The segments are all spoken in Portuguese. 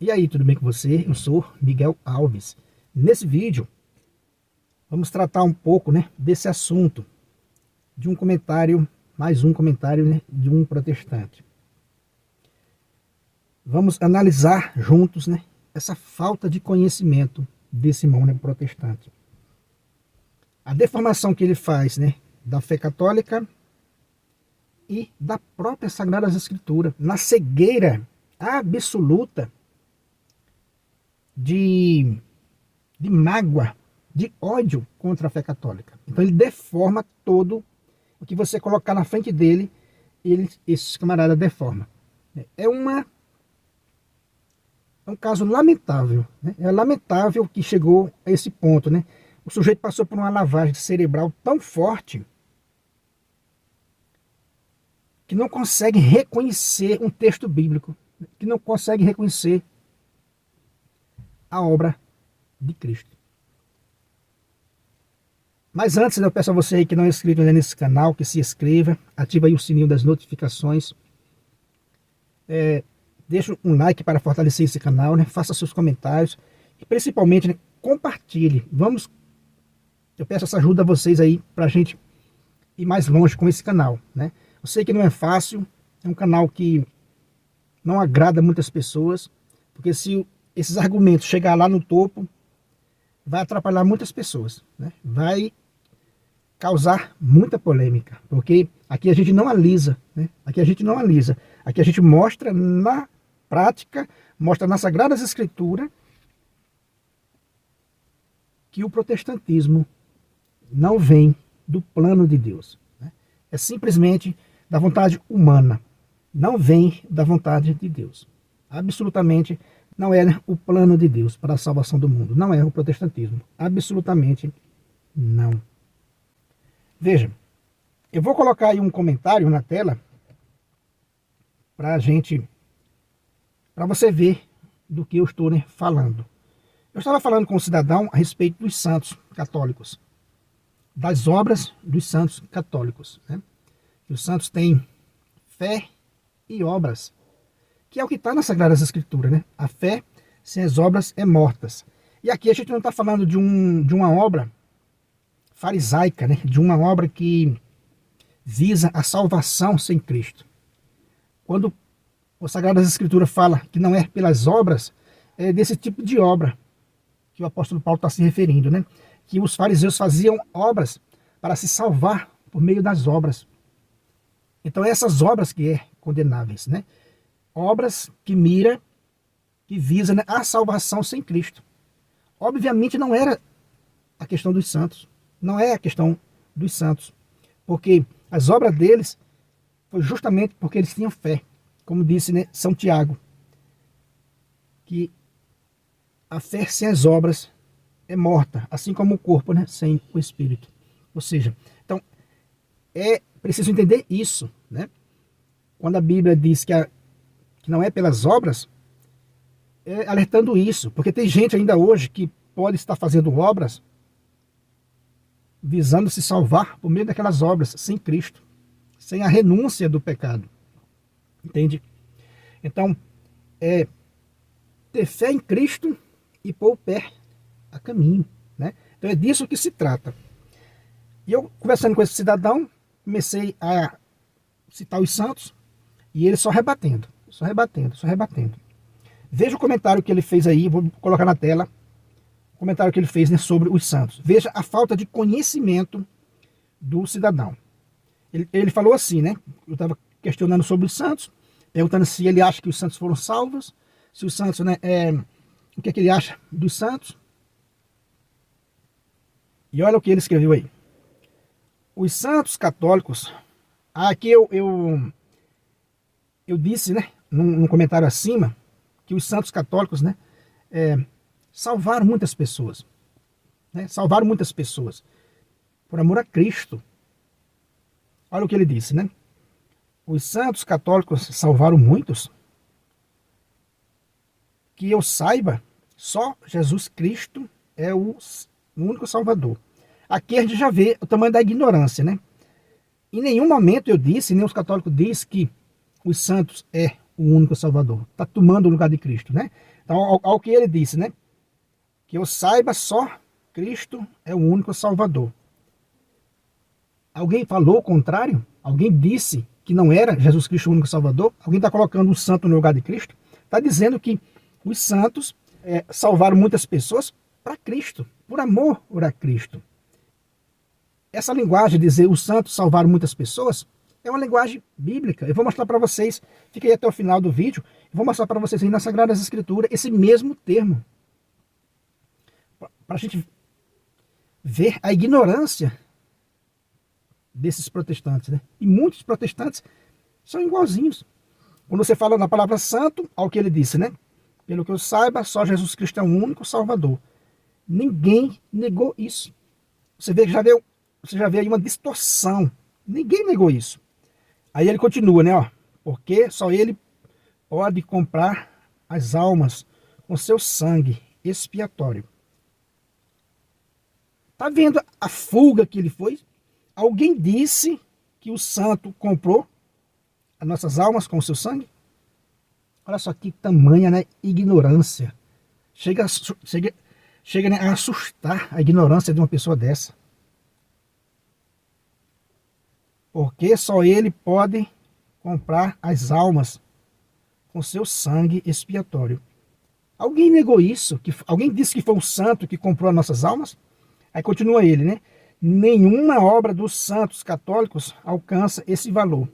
E aí, tudo bem com você? Eu sou Miguel Alves. Nesse vídeo, vamos tratar um pouco, desse assunto, de um comentário, mais um comentário, de um protestante. Vamos analisar juntos, essa falta de conhecimento desse irmão, protestante. A deformação que ele faz, da fé católica e da própria Sagrada Escritura, na cegueira absoluta de mágoa, de ódio contra a fé católica. Então ele deforma todo o que você colocar na frente dele, esse camarada deforma. É um caso lamentável, É lamentável que chegou a esse ponto, O sujeito passou por uma lavagem cerebral tão forte que não consegue reconhecer um texto bíblico, que não consegue reconhecer a obra de Cristo. Mas antes, eu peço a você aí que não é inscrito ainda nesse canal, que se inscreva, ativa aí o sininho das notificações, deixa um like para fortalecer esse canal, faça seus comentários e principalmente compartilhe. Eu peço essa ajuda a vocês aí para a gente ir mais longe com esse canal, Eu sei que não é fácil, é um canal que não agrada muitas pessoas, porque se esses argumentos chegar lá no topo, vai atrapalhar muitas pessoas, Vai causar muita polêmica, porque aqui a gente não alisa, Aqui a gente não alisa, aqui a gente mostra na prática, mostra nas Sagradas Escrituras que o protestantismo não vem do plano de Deus, É simplesmente da vontade humana, não vem da vontade de Deus. Absolutamente não é o plano de Deus para a salvação do mundo, não é o protestantismo, absolutamente não. Veja, eu vou colocar aí um comentário na tela para você ver do que eu estou falando. Eu estava falando com um cidadão a respeito dos santos católicos, das obras dos santos católicos, Que os santos têm fé e obras, que é o que está nas Sagradas Escrituras, A fé sem as obras é mortas. E aqui a gente não está falando de uma obra farisaica, De uma obra que visa a salvação sem Cristo. Quando a Sagradas Escrituras fala que não é pelas obras, é desse tipo de obra que o apóstolo Paulo está se referindo, Que os fariseus faziam obras para se salvar por meio das obras. Então essas obras que é condenáveis, Obras que visa a salvação sem Cristo. Obviamente não era a questão dos santos, não é a questão dos santos, porque as obras deles foi justamente porque eles tinham fé, como disse São Tiago, que a fé sem as obras é morta, assim como o corpo sem o espírito. Ou seja, então é preciso entender isso, Quando a Bíblia diz que não é pelas obras, é alertando isso, porque tem gente ainda hoje que pode estar fazendo obras visando se salvar por meio daquelas obras, sem Cristo, sem a renúncia do pecado, entende? Então, é ter fé em Cristo e pôr o pé a caminho, Então é disso que se trata. E eu, conversando com esse cidadão, comecei a citar os santos, e ele só rebatendo. Veja o comentário que ele fez aí, vou colocar na tela, o comentário que ele fez sobre os santos. Veja a falta de conhecimento do cidadão. Ele falou assim, Eu estava questionando sobre os santos, perguntando se ele acha que os santos foram salvos, se os santos, o que é que ele acha dos santos. E olha o que ele escreveu aí. Os santos católicos, aqui eu disse, num comentário acima, que os santos católicos, salvaram muitas pessoas, salvaram muitas pessoas, por amor a Cristo. Olha o que ele disse, Os santos católicos salvaram muitos, que eu saiba, só Jesus Cristo é o único salvador. Aqui a gente já vê o tamanho da ignorância, Em nenhum momento eu disse, nem os católicos dizem que os santos é o único Salvador. Está tomando o lugar de Cristo, né? Então, ao que ele disse, né? Que eu saiba, só Cristo é o único Salvador. Alguém falou o contrário? Alguém disse que não era Jesus Cristo o único Salvador? Alguém está colocando um santo no lugar de Cristo? Está dizendo que os santos salvaram muitas pessoas para Cristo, por amor a Cristo. Essa linguagem de dizer os santos salvaram muitas pessoas é uma linguagem bíblica. Eu vou mostrar para vocês, fica aí até o final do vídeo, eu vou mostrar para vocês aí nas Sagradas Escrituras esse mesmo termo. Para a gente ver a ignorância desses protestantes, né? E muitos protestantes são igualzinhos. Quando você fala na palavra santo, ao que ele disse, né? Pelo que eu saiba, só Jesus Cristo é o único Salvador. Ninguém negou isso. Você já vê aí uma distorção. Ninguém negou isso. Aí ele continua, né? Ó, porque só ele pode comprar as almas com seu sangue expiatório. Tá vendo a fuga que ele foi? Alguém disse que o santo comprou as nossas almas com o seu sangue? Olha só que tamanha, né, ignorância. Chega né, a assustar a ignorância de uma pessoa dessa. Porque só ele pode comprar as almas com seu sangue expiatório. Alguém negou isso? Alguém disse que foi o santo que comprou as nossas almas? Aí continua ele, né? Nenhuma obra dos santos católicos alcança esse valor.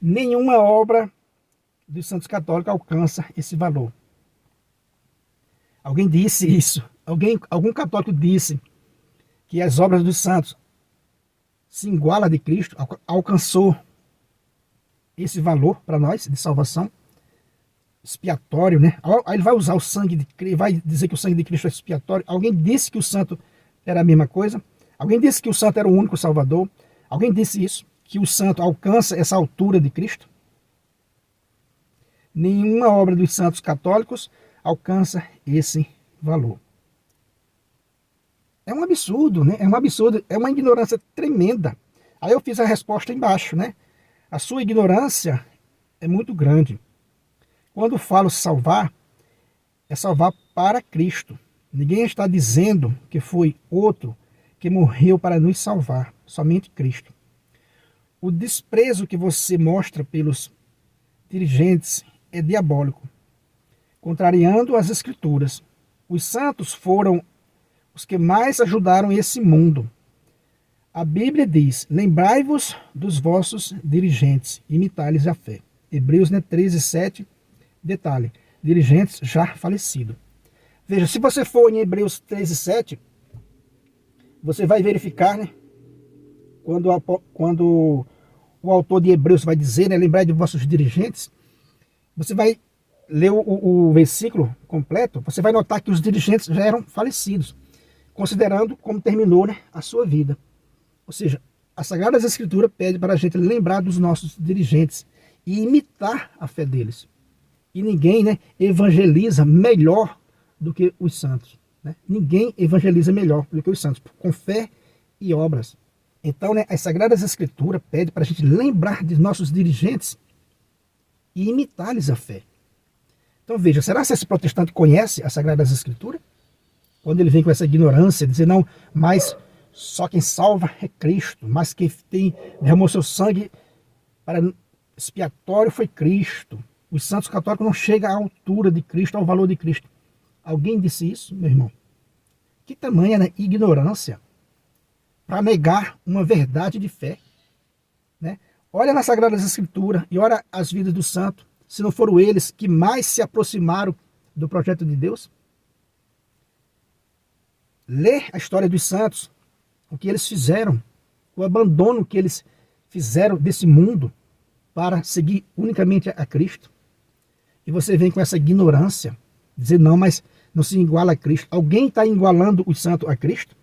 Nenhuma obra dos santos católicos alcança esse valor. Alguém disse isso. Algum católico disse que as obras dos santos se igualam a de Cristo, alcançou esse valor para nós de salvação expiatório, né? Aí ele vai usar o sangue de Cristo, vai dizer que o sangue de Cristo é expiatório. Alguém disse que o santo era a mesma coisa? Alguém disse que o santo era o único Salvador? Alguém disse isso? Que o santo alcança essa altura de Cristo? Nenhuma obra dos santos católicos alcança esse valor. É um absurdo, né? É um absurdo, é uma ignorância tremenda. Aí eu fiz a resposta embaixo, né? A sua ignorância é muito grande. Quando falo salvar, é salvar para Cristo. Ninguém está dizendo que foi outro que morreu para nos salvar, somente Cristo. O desprezo que você mostra pelos dirigentes é diabólico, contrariando as Escrituras. Os santos foram os que mais ajudaram esse mundo. A Bíblia diz, lembrai-vos dos vossos dirigentes, imitai-lhes a fé. Hebreus 13:7, detalhe, dirigentes já falecidos. Veja, se você for em Hebreus 13:7, você vai verificar, né, quando o autor de Hebreus vai dizer, né, lembrai de vossos dirigentes, você vai ler o versículo completo, você vai notar que os dirigentes já eram falecidos, considerando como terminou, né, a sua vida. Ou seja, a Sagrada Escritura pede para a gente lembrar dos nossos dirigentes e imitar a fé deles. E ninguém, né, evangeliza melhor do que os santos. Né? Ninguém evangeliza melhor do que os santos, com fé e obras. Então, né, as Sagradas Escrituras pedem para a gente lembrar de nossos dirigentes e imitar-lhes a fé. Então veja, será que esse protestante conhece as Sagradas Escrituras? Quando ele vem com essa ignorância, dizer não, mas só quem salva é Cristo, mas quem derramou seu sangue para expiatório foi Cristo. Os santos católicos não chegam à altura de Cristo, ao valor de Cristo. Alguém disse isso, meu irmão? Que tamanha, né, ignorância para negar uma verdade de fé. Né? Olha nas Sagradas Escrituras e olha as vidas dos santos, se não foram eles que mais se aproximaram do projeto de Deus. Lê a história dos santos, o que eles fizeram, o abandono que eles fizeram desse mundo para seguir unicamente a Cristo. E você vem com essa ignorância, dizer não, mas não se iguala a Cristo. Alguém está igualando os santos a Cristo?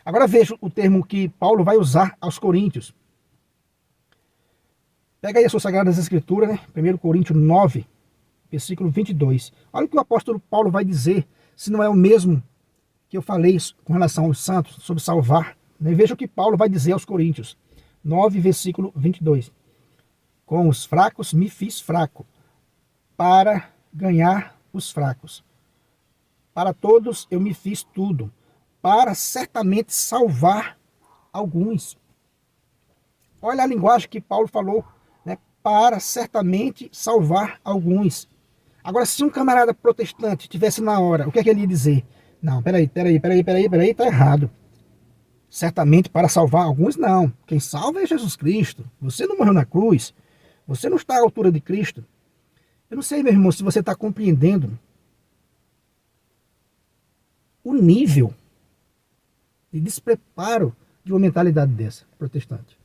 Agora veja o termo que Paulo vai usar aos Coríntios. Pega aí as suas Sagradas Escrituras, né? 1 Coríntios 9, versículo 22. Olha o que o apóstolo Paulo vai dizer, se não é o mesmo que eu falei com relação aos santos, sobre salvar. Né? Veja o que Paulo vai dizer aos Coríntios. 9, versículo 22. Com os fracos me fiz fraco, para ganhar os fracos. Para todos eu me fiz tudo, para certamente salvar alguns. Olha a linguagem que Paulo falou, né? Para certamente salvar alguns. Agora, se um camarada protestante estivesse na hora, o que é que ele ia dizer? Não, peraí, tá errado. Certamente para salvar alguns, não. Quem salva é Jesus Cristo. Você não morreu na cruz. Você não está à altura de Cristo. Eu não sei, meu irmão, se você está compreendendo o nível de despreparo de uma mentalidade dessa, protestante.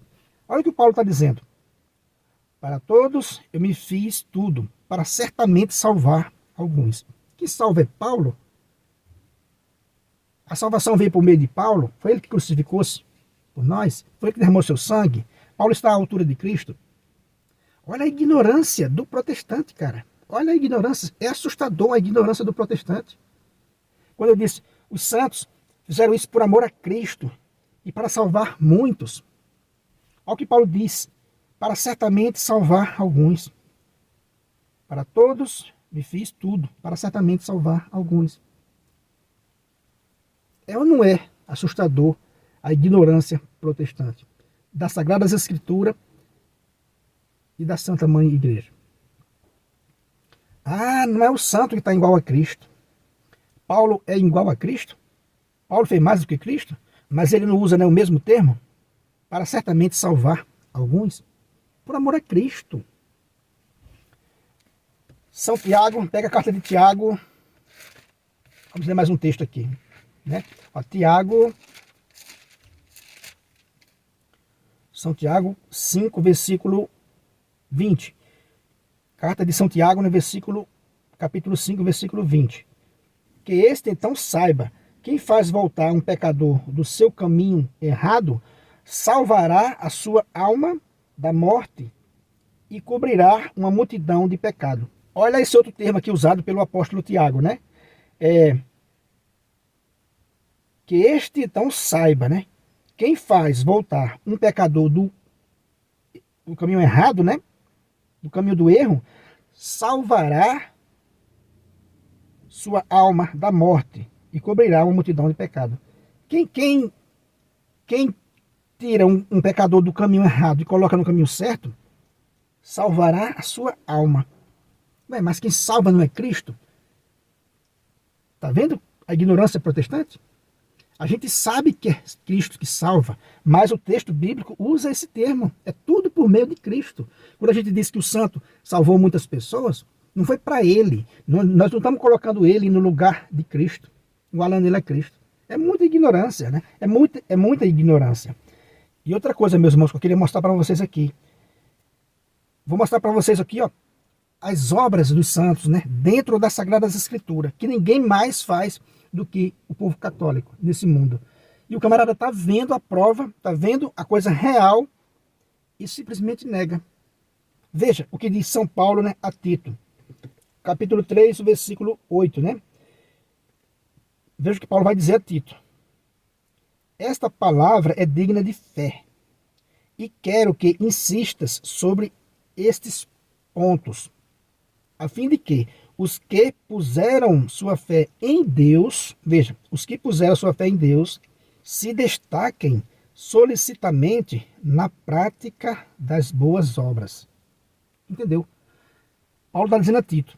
Olha o que o Paulo está dizendo. Para todos eu me fiz tudo, para certamente salvar alguns. Quem salva é Paulo? A salvação veio por meio de Paulo? Foi ele que crucificou-se por nós? Foi ele que derramou seu sangue? Paulo está à altura de Cristo? Olha a ignorância do protestante, cara. Olha a ignorância. É assustador a ignorância do protestante. Quando eu disse, os santos fizeram isso por amor a Cristo e para salvar muitos. Olha o que Paulo diz, para certamente salvar alguns. Para todos me fiz tudo, para certamente salvar alguns. É ou não é assustador a ignorância protestante das Sagradas Escrituras e da Santa Mãe Igreja? Ah, não é o santo que está igual a Cristo. Paulo é igual a Cristo? Paulo fez mais do que Cristo? Mas ele não usa, né, o mesmo termo? Para certamente salvar alguns? Por amor a Cristo. São Tiago, pega a carta de Tiago. Vamos ler mais um texto aqui. Né? Ó, São Tiago 5, versículo 20. Carta de São Tiago, no capítulo 5, versículo 20. Que este então saiba, quem faz voltar um pecador do seu caminho errado, salvará a sua alma da morte e cobrirá uma multidão de pecado. Olha esse outro termo aqui usado pelo apóstolo Tiago, né? Que este então saiba, né? Quem faz voltar um pecador do caminho errado, né? Do caminho do erro, salvará sua alma da morte e cobrirá uma multidão de pecado. Quem tira um pecador do caminho errado e coloca no caminho certo, salvará a sua alma. Mas quem salva não é Cristo? Está vendo a ignorância protestante? A gente sabe que é Cristo que salva, mas o texto bíblico usa esse termo. É tudo por meio de Cristo. Quando a gente diz que o santo salvou muitas pessoas, não foi para ele. Nós não estamos colocando ele no lugar de Cristo, igualando ele a Cristo. É muita ignorância, né? É muita ignorância. E outra coisa, meus irmãos, que eu queria mostrar para vocês aqui. Vou mostrar para vocês aqui, ó, as obras dos santos, né? Dentro das Sagradas Escrituras, que ninguém mais faz do que o povo católico nesse mundo. E o camarada está vendo a prova, está vendo a coisa real e simplesmente nega. Veja o que diz São Paulo, né, a Tito. Capítulo 3, versículo 8, né? Veja o que Paulo vai dizer a Tito. Esta palavra é digna de fé, e quero que insistas sobre estes pontos, a fim de que os que puseram sua fé em Deus, veja, os que puseram sua fé em Deus, se destaquem solicitamente na prática das boas obras. Entendeu? Paulo está dizendo a Tito,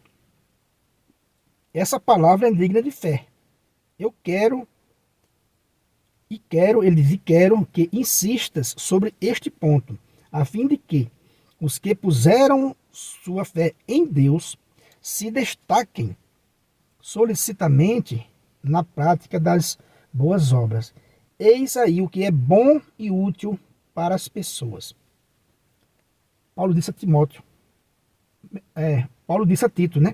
essa palavra é digna de fé. Eu quero, ele diz, e quero que insistas sobre este ponto, a fim de que os que puseram sua fé em Deus se destaquem solicitamente na prática das boas obras. Eis aí o que é bom e útil para as pessoas. Paulo disse a Timóteo, Paulo disse a Tito, né?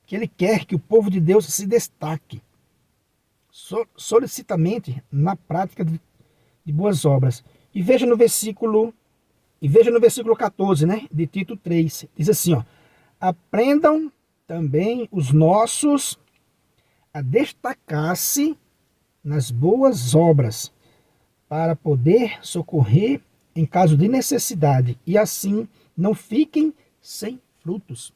Que ele quer que o povo de Deus se destaque solicitamente na prática de boas obras. E veja no versículo 14, né, de Tito 3, diz assim, ó, aprendam também os nossos a destacar-se nas boas obras, para poder socorrer em caso de necessidade, e assim não fiquem sem frutos.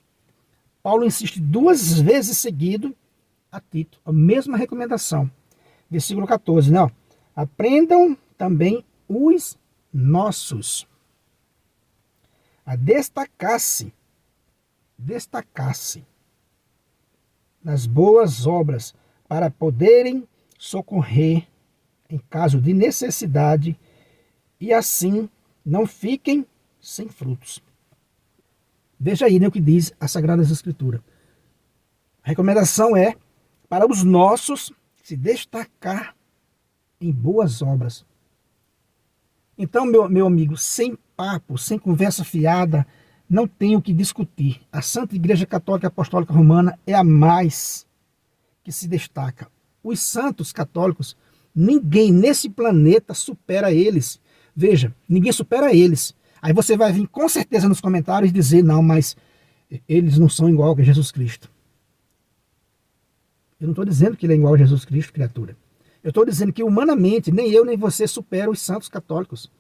Paulo insiste 2 vezes seguido a Tito, a mesma recomendação. Versículo 14, né? Aprendam também os nossos a destacar-se nas boas obras, para poderem socorrer em caso de necessidade, e assim não fiquem sem frutos. Veja aí, né, o que diz a Sagrada Escritura. A recomendação é para os nossos se destacar em boas obras. Então, meu amigo, sem papo, sem conversa fiada, não tem o que discutir. A Santa Igreja Católica Apostólica Romana é a mais que se destaca. Os santos católicos, ninguém nesse planeta supera eles. Veja, ninguém supera eles. Aí você vai vir com certeza nos comentários dizer, não, mas eles não são igual a Jesus Cristo. Eu não estou dizendo que ele é igual a Jesus Cristo, criatura. Eu estou dizendo que humanamente, nem eu nem você supera os santos católicos.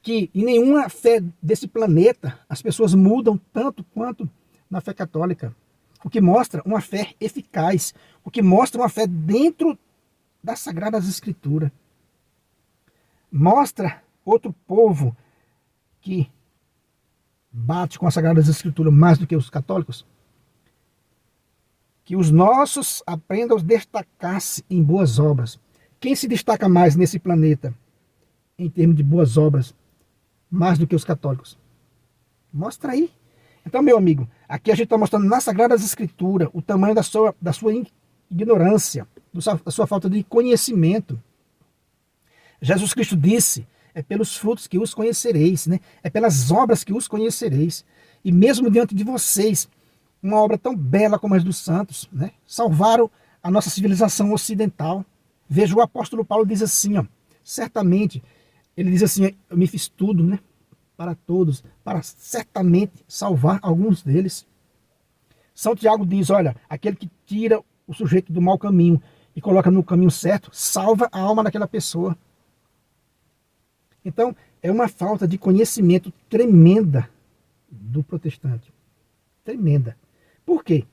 Que em nenhuma fé desse planeta as pessoas mudam tanto quanto na fé católica. O que mostra uma fé eficaz, o que mostra uma fé dentro das Sagradas Escrituras. Mostra outro povo que bate com as Sagradas Escrituras mais do que os católicos. Que os nossos aprendam a destacar-se em boas obras. Quem se destaca mais nesse planeta em termos de boas obras, mais do que os católicos? Mostra aí. Então, meu amigo, aqui a gente está mostrando nas Sagradas Escrituras o tamanho da sua ignorância, da sua falta de conhecimento. Jesus Cristo disse, é pelos frutos que os conhecereis, né? É pelas obras que os conhecereis. E mesmo diante de vocês, uma obra tão bela como as dos santos, né? Salvaram a nossa civilização ocidental. Veja, o apóstolo Paulo diz assim, ó, certamente, ele diz assim, eu me fiz tudo, né, para todos, para certamente salvar alguns deles. São Tiago diz, olha, aquele que tira o sujeito do mau caminho e coloca no caminho certo, salva a alma daquela pessoa. Então, é uma falta de conhecimento tremenda do protestante. Tremenda. Por quê?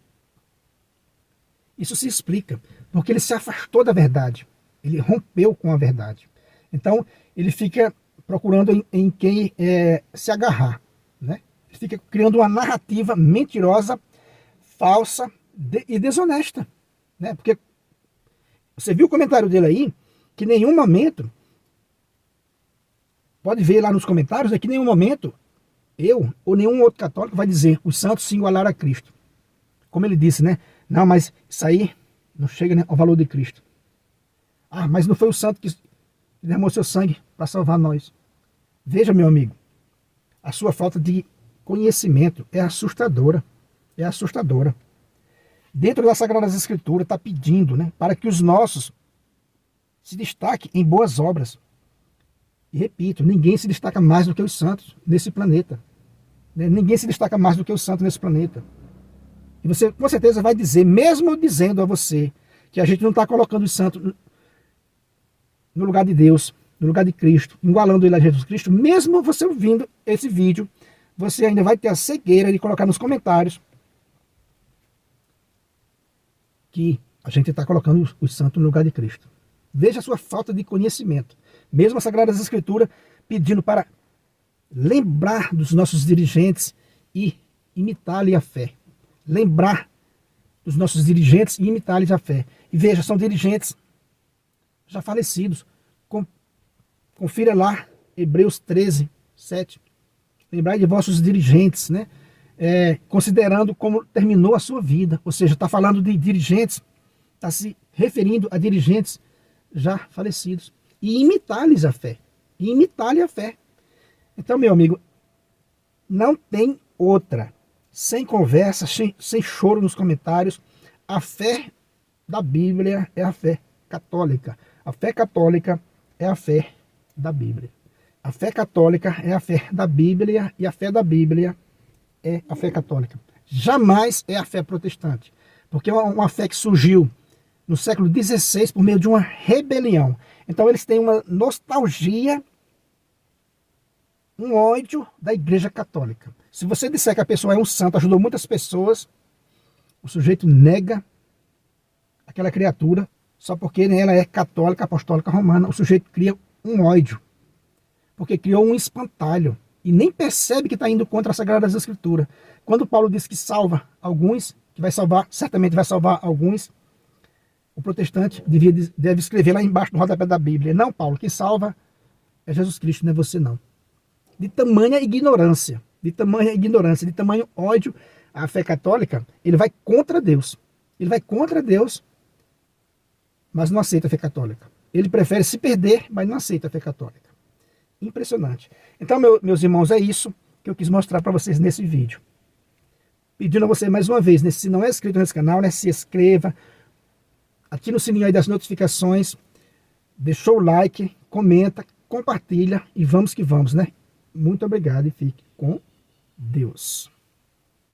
Isso se explica porque ele se afastou da verdade. Ele rompeu com a verdade. Então, ele fica procurando em quem se agarrar, né? Ele fica criando uma narrativa mentirosa, falsa e desonesta, né? Porque você viu o comentário dele aí, que em nenhum momento, pode ver lá nos comentários, que em nenhum momento eu ou nenhum outro católico vai dizer os santos se igualaram a Cristo. Como ele disse, né? Não, mas isso aí não chega, né, ao valor de Cristo. Ah, mas não foi o santo que derramou seu sangue para salvar nós. Veja, meu amigo, a sua falta de conhecimento é assustadora. É assustadora. Dentro das Sagradas Escrituras está pedindo, né, para que os nossos se destaquem em boas obras. E repito, ninguém se destaca mais do que os santos nesse planeta. Né? Ninguém se destaca mais do que os santos nesse planeta. E você com certeza vai dizer, mesmo dizendo a você que a gente não está colocando os santos no lugar de Deus, no lugar de Cristo, igualando ele a Jesus Cristo, mesmo você ouvindo esse vídeo, você ainda vai ter a cegueira de colocar nos comentários que a gente está colocando os santos no lugar de Cristo. Veja a sua falta de conhecimento. Mesmo as Sagradas Escrituras pedindo para lembrar dos nossos dirigentes e imitar-lhe a fé. Lembrar dos nossos dirigentes e imitar-lhes a fé. E veja, são dirigentes já falecidos. Confira lá, Hebreus 13, 7. Lembrai de vossos dirigentes, né? Considerando como terminou a sua vida. Ou seja, está falando de dirigentes, está se referindo a dirigentes já falecidos. E imitar-lhes a fé. E imitar-lhe a fé. Então, meu amigo, não tem outra. Sem conversa, sem choro nos comentários. A fé da Bíblia é a fé católica. A fé católica é a fé da Bíblia. A fé católica é a fé da Bíblia e a fé da Bíblia é a fé católica. Jamais é a fé protestante. Porque é uma fé que surgiu no século XVI por meio de uma rebelião. Então eles têm uma nostalgia um ódio da Igreja Católica. Se você disser que a pessoa é um santo, ajudou muitas pessoas, o sujeito nega aquela criatura, só porque ela é católica, apostólica, romana, o sujeito cria um ódio, porque criou um espantalho, e nem percebe que está indo contra as Sagradas Escrituras. Quando Paulo diz que salva alguns, que vai salvar, certamente vai salvar alguns, o protestante deve escrever lá embaixo do rodapé da Bíblia: não, Paulo, quem salva é Jesus Cristo, não é você não. De tamanha ignorância, de tamanho ódio à fé católica, ele vai contra Deus. Ele vai contra Deus, mas não aceita a fé católica. Ele prefere se perder, mas não aceita a fé católica. Impressionante. Então, meus irmãos, é isso que eu quis mostrar para vocês nesse vídeo. Pedindo a você mais uma vez, né, se não é inscrito nesse canal, né, se inscreva, ative o sininho aí das notificações, deixou o like, comenta, compartilha e vamos que vamos, né? Muito obrigado e fique com Deus.